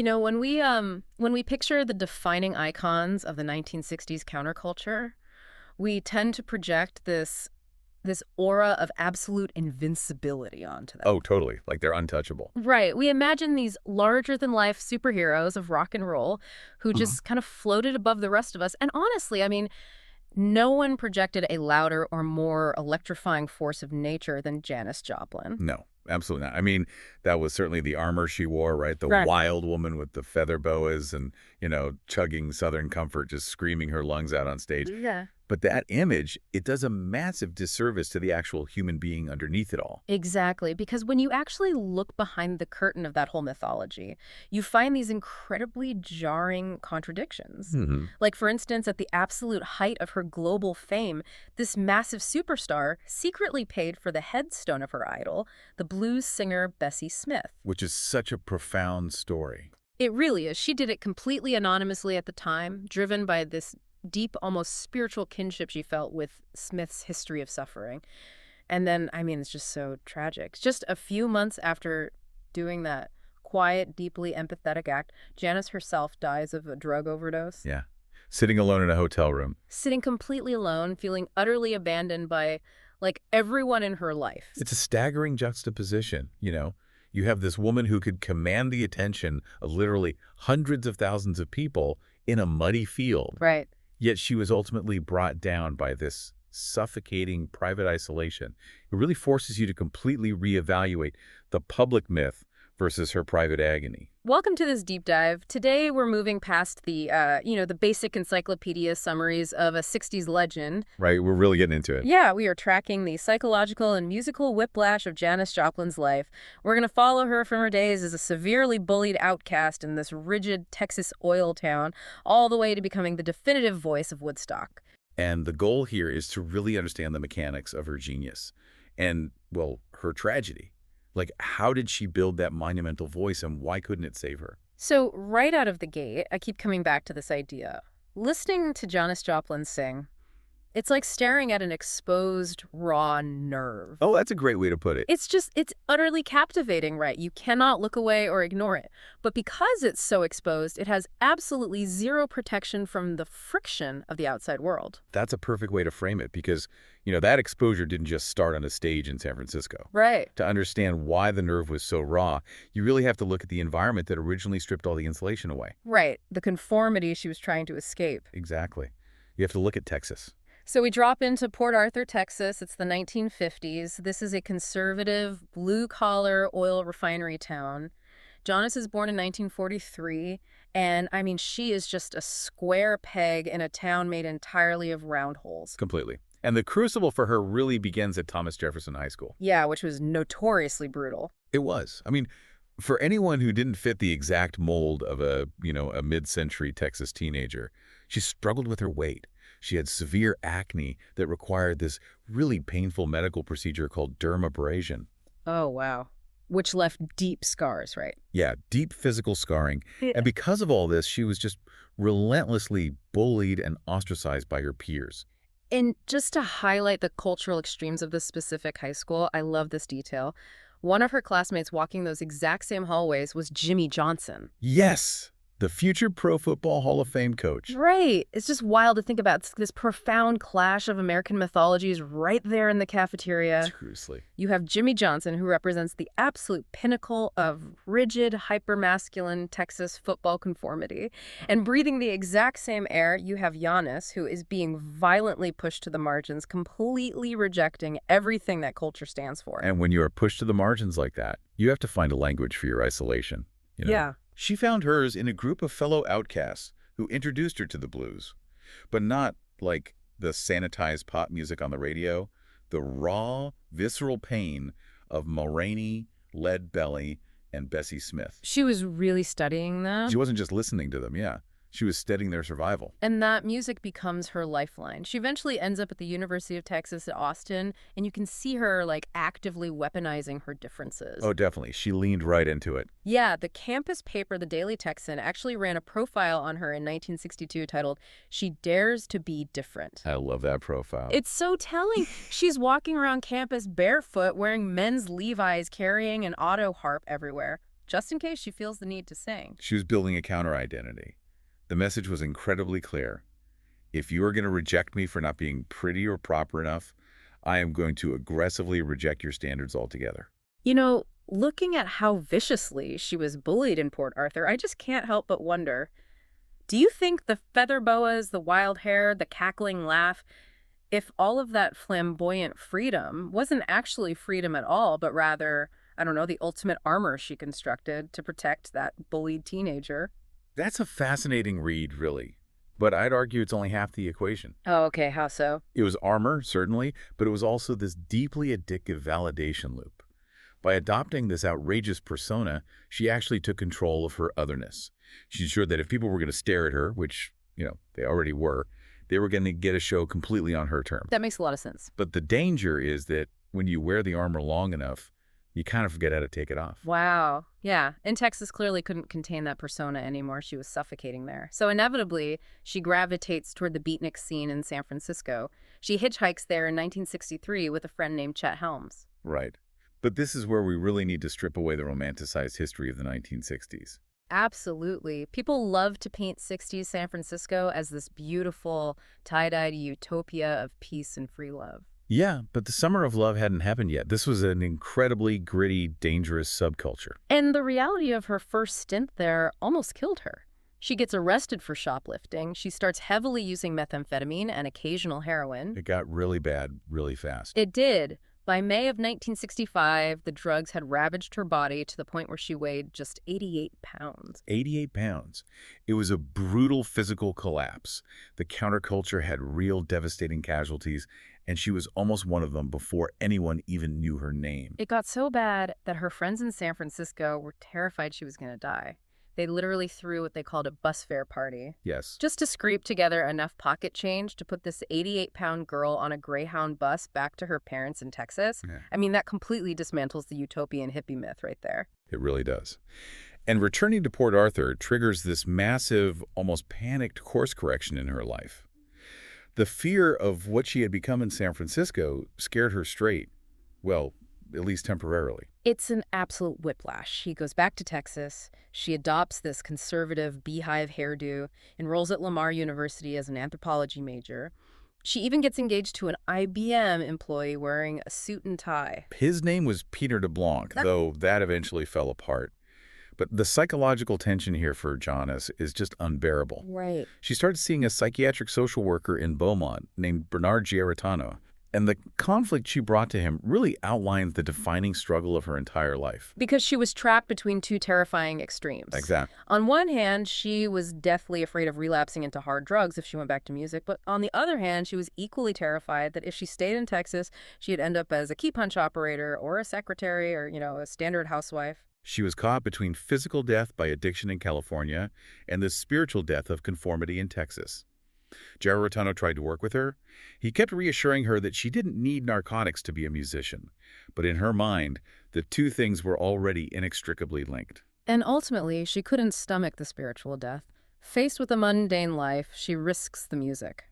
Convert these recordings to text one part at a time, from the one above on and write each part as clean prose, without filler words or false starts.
When we picture the defining icons of the 1960s counterculture, we tend to project this aura of absolute invincibility onto them. Oh, totally. Like they're untouchable. Right. We imagine these larger-than-life superheroes of rock and roll who Mhm. just kind of floated above the rest of us. And honestly, I mean, no one projected a louder or more electrifying force of nature than Janis Joplin. No, absolutely not. I mean, that was certainly the armor she wore, right? The Right. wild woman with the feather boas and, chugging Southern comfort, just screaming her lungs out on stage. Yeah. But that image, it does a massive disservice to the actual human being underneath it all. Exactly, because when you actually look behind the curtain of that whole mythology, you find these incredibly jarring contradictions. Hmm. Like, for instance, at the absolute height of her global fame, this massive superstar secretly paid for the headstone of her idol, the blues singer Bessie Smith. Which is such a profound story. It really is. She did it completely anonymously at the time, driven by this deep, almost spiritual kinship she felt with Smith's history of suffering. And then, I mean, it's just so tragic. Just a few months after doing that quiet, deeply empathetic act, Janis herself dies of a drug overdose. Yeah. Sitting alone in a hotel room. Sitting completely alone, feeling utterly abandoned by, like, everyone in her life. It's a staggering juxtaposition, You have this woman who could command the attention of literally hundreds of thousands of people in a muddy field. Right. Yet she was ultimately brought down by this suffocating private isolation. It really forces you to completely reevaluate the public myth versus her private agony. Welcome to this deep dive. Today we're moving past the basic encyclopedia summaries of a 60s legend. Right? We're really getting into it. Yeah, we are tracking the psychological and musical whiplash of Janis Joplin's life. We're going to follow her from her days as a severely bullied outcast in this rigid Texas oil town, all the way to becoming the definitive voice of Woodstock. And the goal here is to really understand the mechanics of her genius and, well, her tragedy. Like, how did she build that monumental voice and why couldn't it save her? So right out of the gate, I keep coming back to this idea. Listening to Janis Joplin sing, it's like staring at an exposed, raw nerve. Oh, that's a great way to put it. It's utterly captivating, right? You cannot look away or ignore it. But because it's so exposed, it has absolutely zero protection from the friction of the outside world. That's a perfect way to frame it because, that exposure didn't just start on a stage in San Francisco. Right. To understand why the nerve was so raw, you really have to look at the environment that originally stripped all the insulation away. Right. The conformity she was trying to escape. Exactly. You have to look at Texas. So we drop into Port Arthur, Texas. It's the 1950s. This is a conservative, blue-collar oil refinery town. Janis is born in 1943, and I mean, she is just a square peg in a town made entirely of round holes. Completely. And the crucible for her really begins at Thomas Jefferson High School. Yeah, which was notoriously brutal. It was. I mean, for anyone who didn't fit the exact mold of a mid-century Texas teenager, she struggled with her weight. She had severe acne that required this really painful medical procedure called dermabrasion. Oh, wow. Which left deep scars, right? Yeah, deep physical scarring. And because of all this, she was just relentlessly bullied and ostracized by her peers. And just to highlight the cultural extremes of this specific high school, I love this detail. One of her classmates walking those exact same hallways was Jimmy Johnson. Yes, the future Pro Football Hall of Fame coach. Right. It's just wild to think about this profound clash of American mythologies right there in the cafeteria. Seriously. You have Jimmy Johnson, who represents the absolute pinnacle of rigid, hyper-masculine Texas football conformity. And breathing the exact same air, you have Janis, who is being violently pushed to the margins, completely rejecting everything that culture stands for. And when you are pushed to the margins like that, you have to find a language for your isolation. Yeah. She found hers in a group of fellow outcasts who introduced her to the blues, but not like the sanitized pop music on the radio, the raw, visceral pain of Mulroney, Lead Belly, and Bessie Smith. She was really studying them. She wasn't just listening to them, yeah. She was studying their survival. And that music becomes her lifeline. She eventually ends up at the University of Texas at Austin, and you can see her, like, actively weaponizing her differences. Oh, definitely. She leaned right into it. Yeah, the campus paper, the Daily Texan, actually ran a profile on her in 1962 titled, "She Dares to Be Different." I love that profile. It's so telling. She's walking around campus barefoot, wearing men's Levi's, carrying an auto harp everywhere. just in case she feels the need to sing. She was building a counter-identity. The message was incredibly clear. If you are going to reject me for not being pretty or proper enough, I am going to aggressively reject your standards altogether. You know, looking at how viciously she was bullied in Port Arthur, I just can't help but wonder, do you think the feather boas, the wild hair, the cackling laugh, if all of that flamboyant freedom wasn't actually freedom at all, but rather, I don't know, the ultimate armor she constructed to protect that bullied teenager? That's a fascinating read, really. But I'd argue it's only half the equation. Oh, okay. How so? It was armor, certainly, but it was also this deeply addictive validation loop. By adopting this outrageous persona, she actually took control of her otherness. She ensured that if people were going to stare at her, which, they already were, they were going to get a show completely on her terms. That makes a lot of sense. But the danger is that when you wear the armor long enough, you kind of forget how to take it off. Wow. Yeah. And Texas clearly couldn't contain that persona anymore. She was suffocating there. So inevitably, she gravitates toward the beatnik scene in San Francisco. She hitchhikes there in 1963 with a friend named Chet Helms. Right. But this is where we really need to strip away the romanticized history of the 1960s. Absolutely. People love to paint 60s San Francisco as this beautiful, tie-dyed utopia of peace and free love. Yeah, but the summer of love hadn't happened yet. This was an incredibly gritty, dangerous subculture. And the reality of her first stint there almost killed her. She gets arrested for shoplifting. She starts heavily using methamphetamine and occasional heroin. It got really bad really fast. It did. By May of 1965, the drugs had ravaged her body to the point where she weighed just 88 pounds. 88 pounds. It was a brutal physical collapse. The counterculture had real devastating casualties, and she was almost one of them before anyone even knew her name. It got so bad that her friends in San Francisco were terrified she was going to die. They literally threw what they called a bus fare party. Yes. Just to scrape together enough pocket change to put this 88-pound girl on a Greyhound bus back to her parents in Texas. Yeah. I mean, that completely dismantles the utopian hippie myth right there. It really does. And returning to Port Arthur triggers this massive, almost panicked course correction in her life. The fear of what she had become in San Francisco scared her straight. Well, at least temporarily. It's an absolute whiplash. She goes back to Texas. She adopts this conservative beehive hairdo, enrolls at Lamar University as an anthropology major. She even gets engaged to an IBM employee wearing a suit and tie. His name was Peter DeBlanc, though that eventually fell apart. But the psychological tension here for Janis is just unbearable. Right. She started seeing a psychiatric social worker in Beaumont named Bernard Giarratano, and the conflict she brought to him really outlines the defining struggle of her entire life. Because she was trapped between two terrifying extremes. Exactly. On one hand, she was deathly afraid of relapsing into hard drugs if she went back to music. But on the other hand, she was equally terrified that if she stayed in Texas, she'd end up as a key punch operator or a secretary or, a standard housewife. She was caught between physical death by addiction in California and the spiritual death of conformity in Texas. Giarratano tried to work with her. He kept reassuring her that she didn't need narcotics to be a musician. But in her mind, the two things were already inextricably linked. And ultimately, she couldn't stomach the spiritual death. Faced with a mundane life, she risks the music.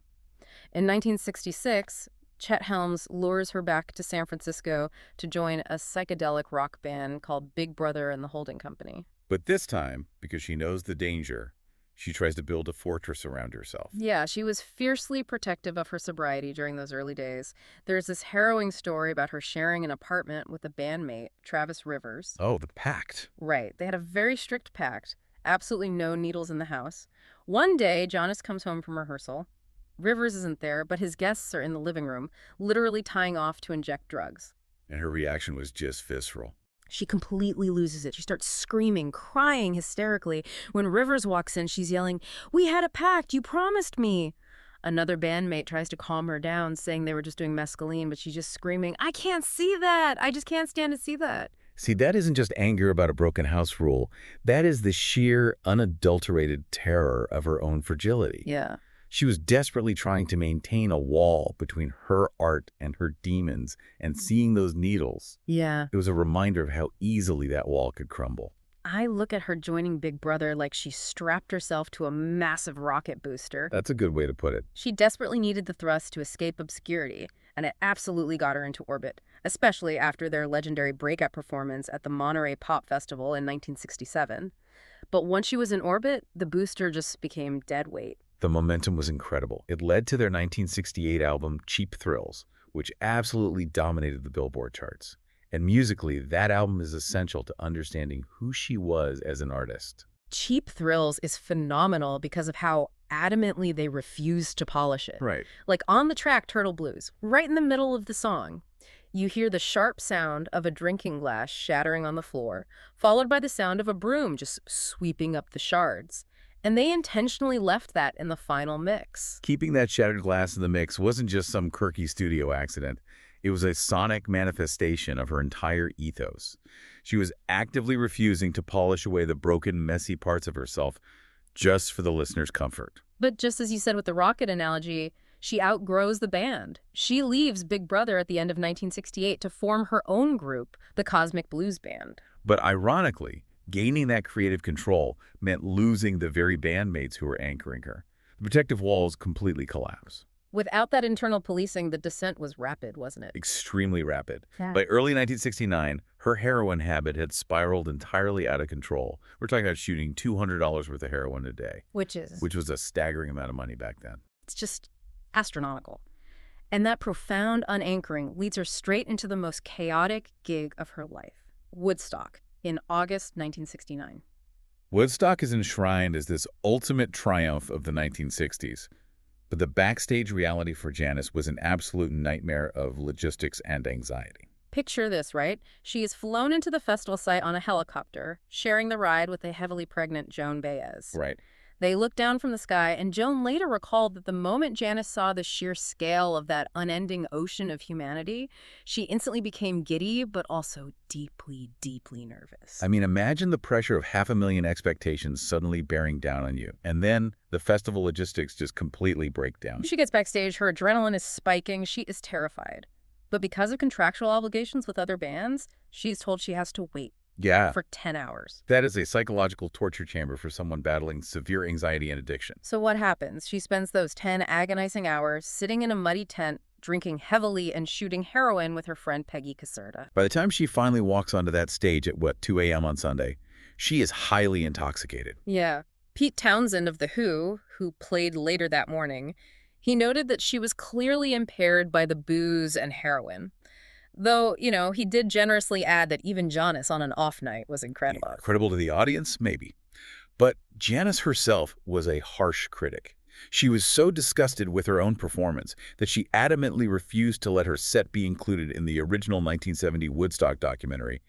In 1966, Chet Helms lures her back to San Francisco to join a psychedelic rock band called Big Brother and the Holding Company. But this time, because she knows the danger, she tries to build a fortress around herself. Yeah, she was fiercely protective of her sobriety during those early days. There's this harrowing story about her sharing an apartment with a bandmate, Travis Rivers. Oh, the pact. Right. They had a very strict pact. Absolutely no needles in the house. One day, Janis comes home from rehearsal. Rivers isn't there, but his guests are in the living room, literally tying off to inject drugs. And her reaction was just visceral. She completely loses it. She starts screaming, crying hysterically. When Rivers walks in, she's yelling, "We had a pact. You promised me." Another bandmate tries to calm her down, saying they were just doing mescaline, but she's just screaming, "I can't see that. I just can't stand to see that." See, that isn't just anger about a broken house rule. That is the sheer, unadulterated terror of her own fragility. Yeah. She was desperately trying to maintain a wall between her art and her demons, and seeing those needles, Yeah. it was a reminder of how easily that wall could crumble. I look at her joining Big Brother like she strapped herself to a massive rocket booster. That's a good way to put it. She desperately needed the thrust to escape obscurity. and it absolutely got her into orbit, especially after their legendary breakup performance at the Monterey Pop Festival in 1967. But once she was in orbit, the booster just became dead weight. The momentum was incredible. It led to their 1968 album, Cheap Thrills, which absolutely dominated the Billboard charts. And musically, that album is essential to understanding who she was as an artist. Cheap Thrills is phenomenal because of how adamantly they refused to polish it. Right. Like on the track Turtle Blues, right in the middle of the song, you hear the sharp sound of a drinking glass shattering on the floor, followed by the sound of a broom just sweeping up the shards. And they intentionally left that in the final mix. Keeping that shattered glass in the mix wasn't just some quirky studio accident. It was a sonic manifestation of her entire ethos. She was actively refusing to polish away the broken, messy parts of herself just for the listener's comfort. But just as you said with the rocket analogy, she outgrows the band. She leaves Big Brother at the end of 1968 to form her own group, the Cosmic Blues Band. But ironically, gaining that creative control meant losing the very bandmates who were anchoring her. The protective walls completely collapse. Without that internal policing, the descent was rapid, wasn't it? Extremely rapid. Yeah. By early 1969, her heroin habit had spiraled entirely out of control. We're talking about shooting $200 worth of heroin a day. Which was a staggering amount of money back then. It's just astronomical. And that profound unanchoring leads her straight into the most chaotic gig of her life, Woodstock, in August 1969. Woodstock is enshrined as this ultimate triumph of the 1960s. But the backstage reality for Janis was an absolute nightmare of logistics and anxiety. Picture this, right? She is flown into the festival site on a helicopter, sharing the ride with a heavily pregnant Joan Baez. Right. They looked down from the sky, and Joan later recalled that the moment Janis saw the sheer scale of that unending ocean of humanity, she instantly became giddy, but also deeply, deeply nervous. I mean, imagine the pressure of 500,000 expectations suddenly bearing down on you, and then the festival logistics just completely break down. She gets backstage, her adrenaline is spiking, she is terrified. But because of contractual obligations with other bands, she's told she has to wait. Yeah. For 10 hours. That is a psychological torture chamber for someone battling severe anxiety and addiction. So what happens? She spends those 10 agonizing hours sitting in a muddy tent, drinking heavily and shooting heroin with her friend Peggy Caserta. By the time she finally walks onto that stage at, 2 a.m. on Sunday, she is highly intoxicated. Yeah. Pete Townsend of The Who played later that morning, he noted that she was clearly impaired by the booze and heroin. Though, he did generously add that even Janis on an off night was incredible. Incredible to the audience? Maybe. But Janis herself was a harsh critic. She was so disgusted with her own performance that she adamantly refused to let her set be included in the original 1970 Woodstock documentary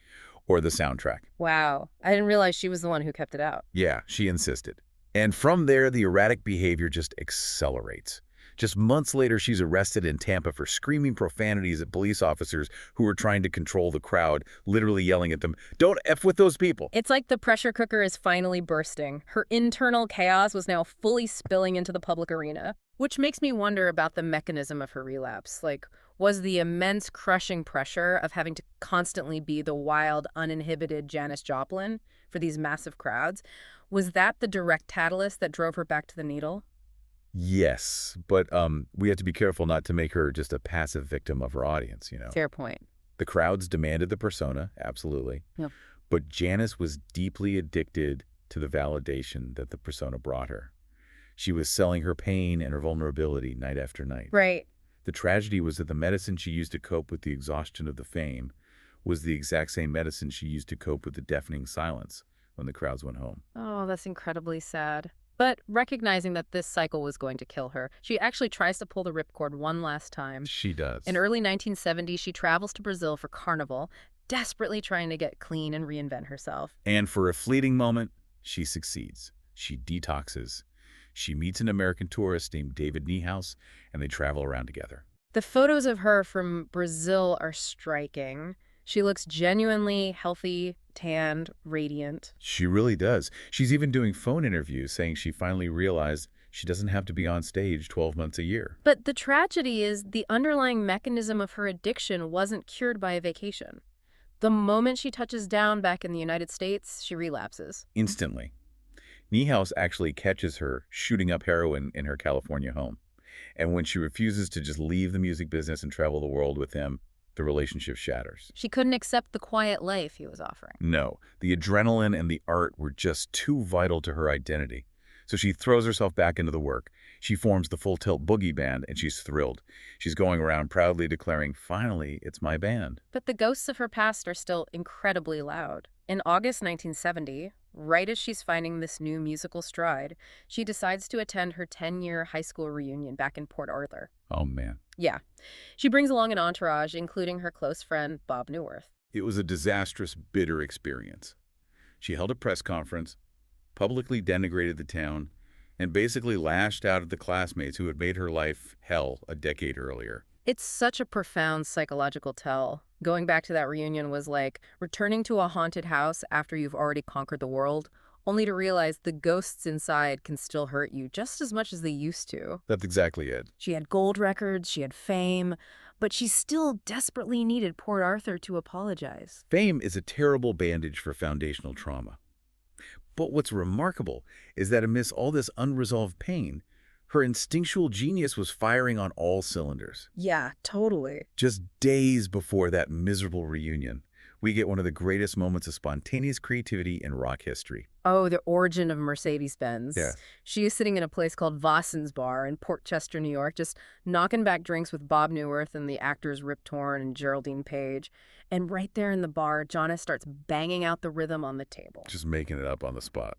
or the soundtrack. Wow. I didn't realize she was the one who kept it out. Yeah, she insisted. And from there, the erratic behavior just accelerates. Just months later, she's arrested in Tampa for screaming profanities at police officers who were trying to control the crowd, literally yelling at them, "Don't F with those people." It's like the pressure cooker is finally bursting. Her internal chaos was now fully spilling into the public arena, which makes me wonder about the mechanism of her relapse. Like, was the immense crushing pressure of having to constantly be the wild, uninhibited Janis Joplin for these massive crowds, was that the direct catalyst that drove her back to the needle? Yes, but we have to be careful not to make her just a passive victim of her audience, Fair point. The crowds demanded the persona, absolutely. Yep. But Janis was deeply addicted to the validation that the persona brought her. She was selling her pain and her vulnerability night after night. Right. The tragedy was that the medicine she used to cope with the exhaustion of the fame was the exact same medicine she used to cope with the deafening silence when the crowds went home. Oh, that's incredibly sad. But recognizing that this cycle was going to kill her, she actually tries to pull the ripcord one last time. She does. In early 1970, she travels to Brazil for Carnival, desperately trying to get clean and reinvent herself. And for a fleeting moment, she succeeds. She detoxes. She meets an American tourist named David Niehaus, and they travel around together. The photos of her from Brazil are striking. She looks genuinely healthy, tanned, radiant. She really does. She's even doing phone interviews saying she finally realized she doesn't have to be on stage 12 months a year. But the tragedy is the underlying mechanism of her addiction wasn't cured by a vacation. The moment she touches down back in the United States, she relapses. Instantly. Niehaus actually catches her shooting up heroin in her California home. And when she refuses to just leave the music business and travel the world with him, the relationship shatters. She couldn't accept the quiet life he was offering. No, the adrenaline and the art were just too vital to her identity. So she throws herself back into the work. She forms the Full Tilt Boogie Band, and she's thrilled. She's going around proudly declaring, "Finally, it's my band." But the ghosts of her past are still incredibly loud. In August 1970, right as she's finding this new musical stride, she decides to attend her 10-year high school reunion back in Port Arthur. Oh, man. Yeah. She brings along an entourage, including her close friend, Bob Newirth. It was a disastrous, bitter experience. She held a press conference, publicly denigrated the town, and basically lashed out at the classmates who had made her life hell a decade earlier. It's such a profound psychological tell. Going back to that reunion was like returning to a haunted house after you've already conquered the world, only to realize the ghosts inside can still hurt you just as much as they used to. That's exactly it. She had gold records, she had fame, but she still desperately needed Port Arthur to apologize. Fame is a terrible bandage for foundational trauma. But what's remarkable is that amidst all this unresolved pain, her instinctual genius was firing on all cylinders. Yeah, totally. Just days before that miserable reunion, we get one of the greatest moments of spontaneous creativity in rock history. Oh, the origin of Mercedes-Benz. Yeah. She is sitting in a place called Vossen's Bar in Port Chester, New York, just knocking back drinks with Bob Newirth and the actors Rip Torn and Geraldine Page. And right there in the bar, Janis starts banging out the rhythm on the table. Just making it up on the spot.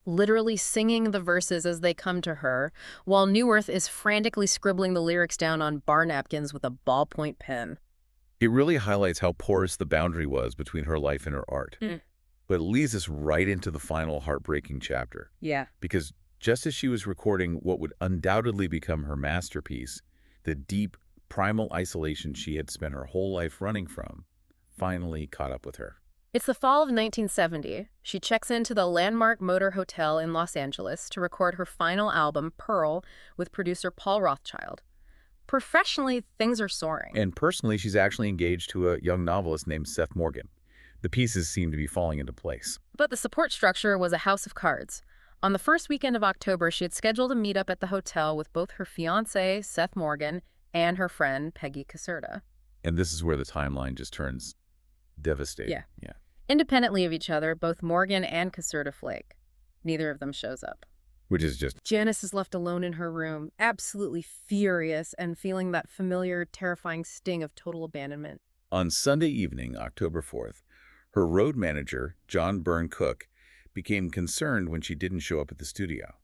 Literally singing the verses as they come to her, while Newirth is frantically scribbling the lyrics down on bar napkins with a ballpoint pen. It really highlights how porous the boundary was between her life and her art. But it leads us right into the final heartbreaking chapter. Yeah. Because just as she was recording what would undoubtedly become her masterpiece, the deep, primal isolation she had spent her whole life running from finally caught up with her. It's the fall of 1970. She checks into the Landmark Motor Hotel in Los Angeles to record her final album, Pearl, with producer Paul Rothchild. Professionally, things are soaring. And personally, she's actually engaged to a young novelist named Seth Morgan. The pieces seem to be falling into place. But the support structure was a house of cards. On the first weekend of October, she had scheduled a meetup at the hotel with both her fiancé, Seth Morgan, and her friend, Peggy Caserta. And this is where the timeline just turns devastating. Yeah. Independently of each other, both Morgan and Caserta flake. Neither of them shows up. Which is just... Janis is left alone in her room, absolutely furious and feeling that familiar, terrifying sting of total abandonment. On Sunday evening, October 4th, her road manager, John Byrne Cook, became concerned when she didn't show up at the studio.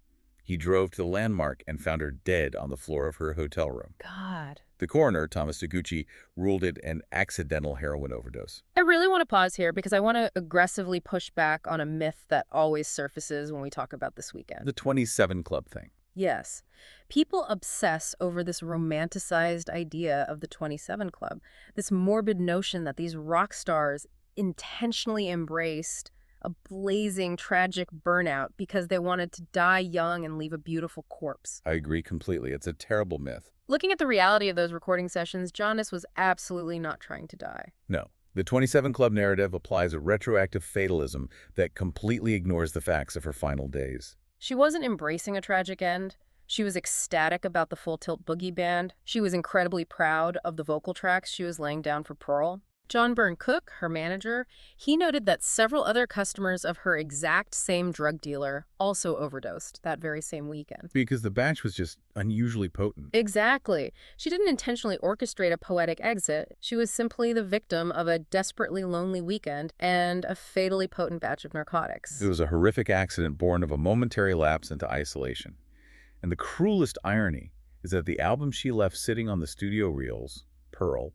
He drove to the Landmark and found her dead on the floor of her hotel room. God. The coroner, Thomas Taguchi, ruled it an accidental heroin overdose. I really want to pause here because I want to aggressively push back on a myth that always surfaces when we talk about this weekend. The 27 Club thing. Yes. People obsess over this romanticized idea of the 27 Club, this morbid notion that these rock stars intentionally embraced a blazing, tragic burnout because they wanted to die young and leave a beautiful corpse. I agree completely. It's a terrible myth. Looking at the reality of those recording sessions, Janis was absolutely not trying to die. No. The 27 Club narrative applies a retroactive fatalism that completely ignores the facts of her final days. She wasn't embracing a tragic end. She was ecstatic about the Full Tilt Boogie Band. She was incredibly proud of the vocal tracks she was laying down for Pearl. John Byrne Cook, her manager, he noted that several other customers of her exact same drug dealer also overdosed that very same weekend. Because the batch was just unusually potent. Exactly. She didn't intentionally orchestrate a poetic exit. She was simply the victim of a desperately lonely weekend and a fatally potent batch of narcotics. It was a horrific accident born of a momentary lapse into isolation. And the cruelest irony is that the album she left sitting on the studio reels, Pearl,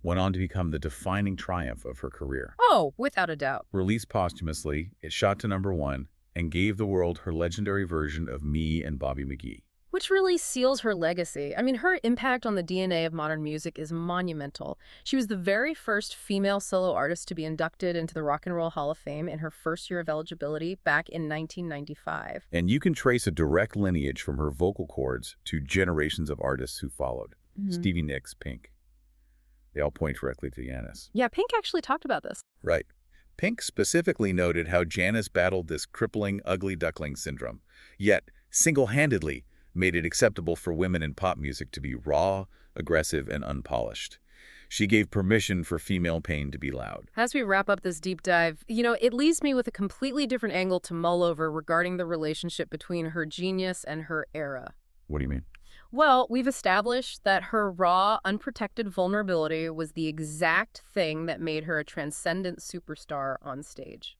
went on to become the defining triumph of her career. Oh, without a doubt. Released posthumously, it shot to #1 and gave the world her legendary version of Me and Bobby McGee. Which really seals her legacy. I mean, her impact on the DNA of modern music is monumental. She was the very first female solo artist to be inducted into the Rock and Roll Hall of Fame in her first year of eligibility back in 1995. And you can trace a direct lineage from her vocal cords to generations of artists who followed. Stevie Nicks, Pink. They all point directly to Janis. Yeah, Pink actually talked about this. Right. Pink specifically noted how Janis battled this crippling ugly duckling syndrome, yet single-handedly made it acceptable for women in pop music to be raw, aggressive, and unpolished. She gave permission for female pain to be loud. As we wrap up this deep dive, it leaves me with a completely different angle to mull over regarding the relationship between her genius and her era. What do you mean? Well, we've established that her raw, unprotected vulnerability was the exact thing that made her a transcendent superstar on stage.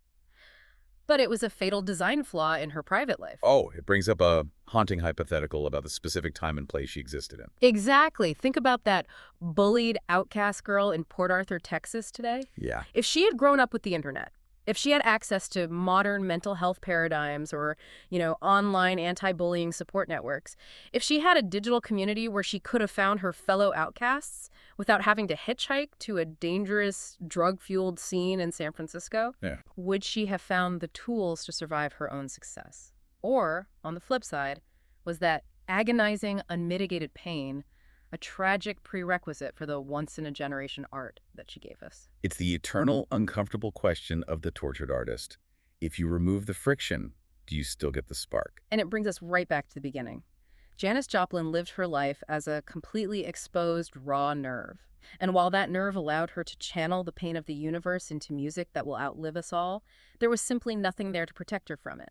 But it was a fatal design flaw in her private life. Oh, it brings up a haunting hypothetical about the specific time and place she existed in. Exactly. Think about that bullied outcast girl in Port Arthur, Texas today. Yeah. If she had grown up with the internet, if she had access to modern mental health paradigms or, online anti-bullying support networks, if she had a digital community where she could have found her fellow outcasts without having to hitchhike to a dangerous, drug-fueled scene in San Francisco, Yeah. would she have found the tools to survive her own success? Or, on the flip side, was that agonizing, unmitigated pain a tragic prerequisite for the once-in-a-generation art that she gave us? It's the eternal, uncomfortable question of the tortured artist. If you remove the friction, do you still get the spark? And it brings us right back to the beginning. Janis Joplin lived her life as a completely exposed, raw nerve. And while that nerve allowed her to channel the pain of the universe into music that will outlive us all, there was simply nothing there to protect her from it.